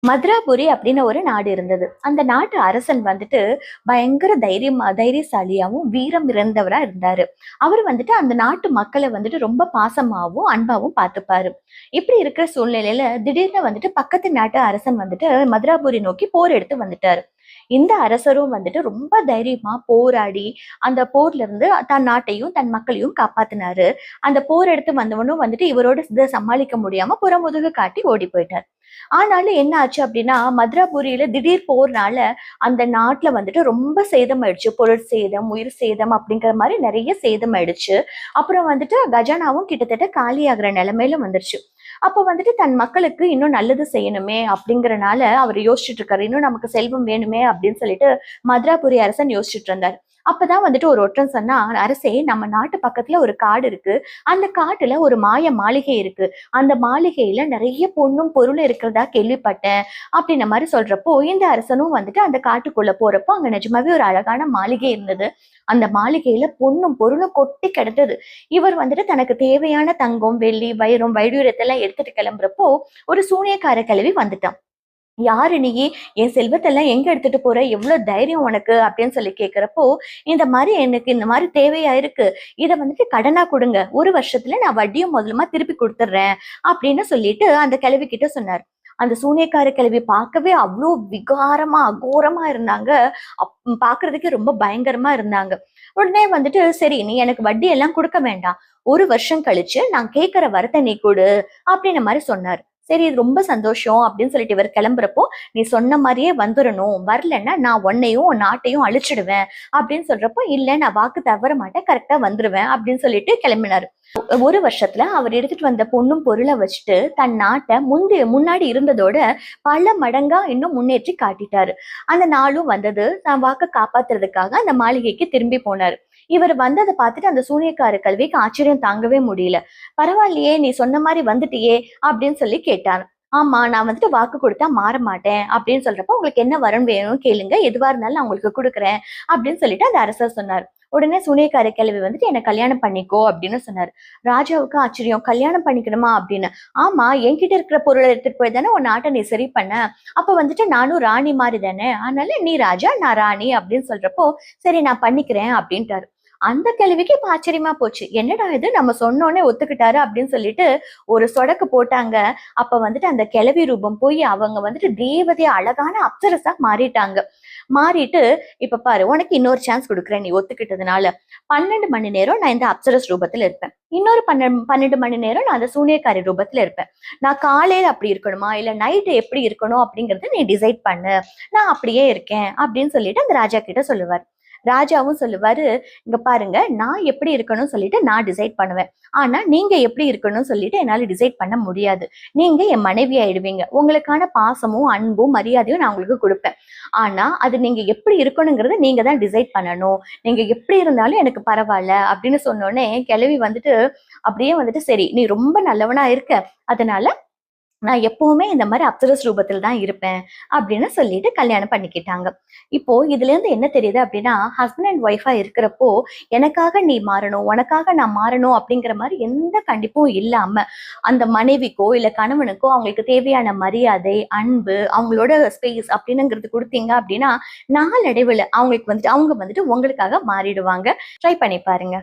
மதுராபுரி அப்படின்னு ஒரு நாடு இருந்தது. அந்த நாட்டு அரசன் வந்துட்டு பயங்கர தைரியசாலியாவும், வீரம் இறந்தவரா இருந்தாரு. அவரு வந்துட்டு அந்த நாட்டு மக்களை வந்துட்டு ரொம்ப பாசமாவும், அன்பாவும் பார்த்துப்பாரு. இப்படி இருக்கிற சூழ்நிலையில திடீர்னு வந்துட்டு பக்கத்து நாட்டு அரசன் வந்துட்டு மதுராபுரி நோக்கி போர் எடுத்து வந்துட்டாரு. இந்த அரசரும் வந்துட்டு ரொம்ப தைரியமா போராடி அந்த போர்ல இருந்து தன் நாட்டையும் தன் மக்களையும் காப்பாத்தினாரு. அந்த போர் எடுத்து வந்தவனும் வந்துட்டு இவரோட இதை சமாளிக்க முடியாம புறமுதுகு காட்டி ஓடி போயிட்டார். ஆனாலும் என்ன ஆச்சு அப்படின்னா மதுராபுரியில திடீர் போர்னால அந்த நாட்டுல வந்துட்டு ரொம்ப சேதம் ஆயிடுச்சு. பொருள் சேதம், உயிர் சேதம் அப்படிங்கிற மாதிரி நிறைய சேதம் ஆயிடுச்சு. அப்புறம் வந்துட்டு கஜானாவும் கிட்டத்தட்ட காலியாகிற நிலைமையில வந்துருச்சு. அப்ப வந்துட்டு தன் மக்களுக்கு இன்னும் நல்லது செய்யணுமே அப்படிங்கறனால அவர் யோசிச்சுட்டு இருக்காரு. இன்னும் நமக்கு செல்வம் வேணுமே அப்படின்னு சொல்லிட்டு மதுராபுரி அரசன் யோசிச்சுட்டு இருந்தார். அப்பதான் வந்துட்டு ஒரு ஒற்றன் சொன்னா, அரசே, நம்ம நாட்டு பக்கத்துல ஒரு காடு இருக்கு. அந்த காட்டுல ஒரு மாய மாளிகை இருக்கு. அந்த மாளிகையில நிறைய பொண்ணும் பொருளும் இருக்கிறதா கேள்விப்பட்டேன் அப்படின்ன மாதிரி சொல்றப்போ, இந்த அரசனும் வந்துட்டு அந்த காட்டுக்குள்ள போறப்போ அங்க நிஜமாவே ஒரு அழகான மாளிகை இருந்தது. அந்த மாளிகையில பொண்ணும் பொருளும் கொட்டி கிடந்தது. இவர் வந்துட்டு தனக்கு தேவையான தங்கம், வெள்ளி, வைரம், வைடூரியத்தெல்லாம் எடுத்துட்டு கிளம்புறப்போ ஒரு சூனியக்கார கிழவி வந்துட்டான். யாரு நீ? என் செல்வத்தெல்லாம் எங்க எடுத்துட்டு போற? எவ்வளவு தைரியம் உனக்கு? அப்படின்னு சொல்லி கேக்குறப்போ, இந்த மாதிரி எனக்கு இந்த மாதிரி தேவையா இருக்கு. இத வந்துட்டு கடனா கொடுங்க. 1 வருஷத்துல நான் வட்டியும் முதலுமா திருப்பி கொடுத்துடுறேன் அப்படின்னு சொல்லிட்டு அந்த கிழவி கிட்ட சொன்னார். அந்த சூனியக்கார கிழவி பார்க்கவே அவ்வளோ விகாரமா, அகோரமா இருந்தாங்க. பாக்குறதுக்கே ரொம்ப பயங்கரமா இருந்தாங்க. உடனே வந்துட்டு, சரி, நீ எனக்கு வட்டி எல்லாம் கொடுக்க வேண்டாம். 1 வருஷம் கழிச்சு நான் கேட்கிற வரத்தை நீ கொடு அப்படின்ன மாதிரி சொன்னார். சரி, இது ரொம்ப சந்தோஷம் அப்படின்னு சொல்லிட்டு இவர் கிளம்புறப்போ, நீ சொன்ன மாதிரியே வந்துடணும், வரலன்னா நான் உன்னையும் உன் நாட்டையும் அழிச்சிடுவேன் அப்படின்னு சொல்றப்போ, இல்ல, நான் வாக்கு தவற மாட்டேன், கரெக்டா வந்துருவேன் அப்படின்னு சொல்லிட்டு கிளம்பினாரு. 1 வருஷத்துல அவர் எடுத்துட்டு வந்த பொண்ணும் பொருளை வச்சுட்டு தன் நாட்டை முன்னாடி இருந்ததோட பல மடங்கா இன்னும் முன்னேற்றி காட்டிட்டாரு. அந்த நாளும் வந்தது. தான் வாக்க காப்பாத்துறதுக்காக அந்த மாளிகைக்கு திரும்பி போனாரு. இவர் வந்ததை பார்த்துட்டு அந்த சூனியக்கார கல்விக்கு ஆச்சரியம் தாங்கவே முடியல. பரவாயில்லையே, நீ சொன்ன மாதிரி வந்துட்டியே அப்படின்னு சொல்லி கேட்டார். ஆமா, நான் வந்துட்டு வாக்கு கொடுத்தா மாற மாட்டேன் அப்படின்னு சொல்றப்ப, உங்களுக்கு என்ன வரம் வேணும்னு கேளுங்க, எதுவா இருந்தாலும் நான் உங்களுக்கு கொடுக்குறேன் அப்படின்னு சொல்லிட்டு அந்த அரசர் சொன்னார். உடனே சூனியக்கார கிழவி வந்துட்டு என்ன கல்யாணம் பண்ணிக்கோ அப்படின்னு சொன்னாரு. ராஜாவுக்கு ஆச்சரியம். கல்யாணம் பண்ணிக்கணுமா அப்படின்னு. ஆமா, என்கிட்ட இருக்கிற பொருளை எடுத்துட்டு போய் தானே உன் நாட்டை நீ சரி பண்ண. அப்ப வந்துட்டு நானும் ராணி மாதிரி தானே, அதனால நீ ராஜா, நான் ராணி அப்படின்னு சொல்றப்போ, சரி, நான் பண்ணிக்கிறேன் அப்படின்ட்டாரு. அந்த கேள்விக்கு இப்ப ஆச்சரியமா போச்சு. என்னடா இது, நம்ம சொன்னோன்னே ஒத்துக்கிட்டாரு அப்படின்னு சொல்லிட்டு ஒரு சொடக்கு போட்டாங்க. அப்ப வந்துட்டு அந்த கிழவி ரூபம் போய் அவங்க வந்துட்டு தேவதையா, அழகான அப்சரஸா மாறிட்டாங்க. மாறிட்டு, இப்ப பாரு, உனக்கு இன்னொரு சான்ஸ் கொடுக்குறேன், நீ ஒத்துக்கிட்டதுனால 12 மணி நேரம் நான் இந்த அப்சரஸ் ரூபத்துல இருப்பேன். இன்னொரு 12 மணி நேரம் நான் அந்த சூனியக்காரி ரூபத்துல இருப்பேன். நான் காலையில அப்படி இருக்கணுமா இல்ல நைட்டு எப்படி இருக்கணும் அப்படிங்கறத நீ டிசைட் பண்ணு. நான் அப்படியே இருக்கேன் அப்படின்னு சொல்லிட்டு அந்த ராஜா கிட்ட சொல்லுவார். ராஜாவும் சொல்லுவாரு, இங்க பாருங்க, நான் எப்படி இருக்கணும்னு சொல்லிட்டு நான் டிசைட் பண்ணுவேன். ஆனா நீங்க எப்படி இருக்கணும்னு சொல்லிட்டு என்னால டிசைட் பண்ண முடியாது. நீங்க என் மனைவி ஆயிடுவீங்க. உங்களுக்கான பாசமும் அன்பும் மரியாதையும் நான் உங்களுக்கு கொடுப்பேன். ஆனா அது நீங்க எப்படி இருக்கணுங்கிறத நீங்க தான் டிசைட் பண்ணணும். நீங்க எப்படி இருந்தாலும் எனக்கு பரவாயில்ல அப்படின்னு சொன்னோடனே கிழவி வந்துட்டு அப்படியே வந்துட்டு, சரி, நீ ரொம்ப நல்லவனா இருக்க, அதனால நான் எப்பவுமே இந்த மாதிரி அப்சரஸ் ரூபத்தில் தான் இருப்பேன் அப்படின்னு சொல்லிட்டு கல்யாணம் பண்ணிக்கிட்டாங்க. இப்போ இதுல இருந்து என்ன தெரியுது அப்படின்னா, ஹஸ்பண்ட் அண்ட் ஒய்ஃபா இருக்கிறப்போ எனக்காக நீ மாறணும், உனக்காக நான் மாறணும் அப்படிங்கிற மாதிரி எந்த கண்டிப்பும் இல்லாம அந்த மனைவிக்கோ இல்ல கணவனுக்கோ அவங்களுக்கு தேவையான மரியாதை, அன்பு, அவங்களோட ஸ்பேஸ் அப்படின்னுங்கிறது கொடுத்தீங்க அப்படின்னா நாளடைவுல அவங்க வந்துட்டு உங்களுக்காக மாறிடுவாங்க. ட்ரை பண்ணி பாருங்க.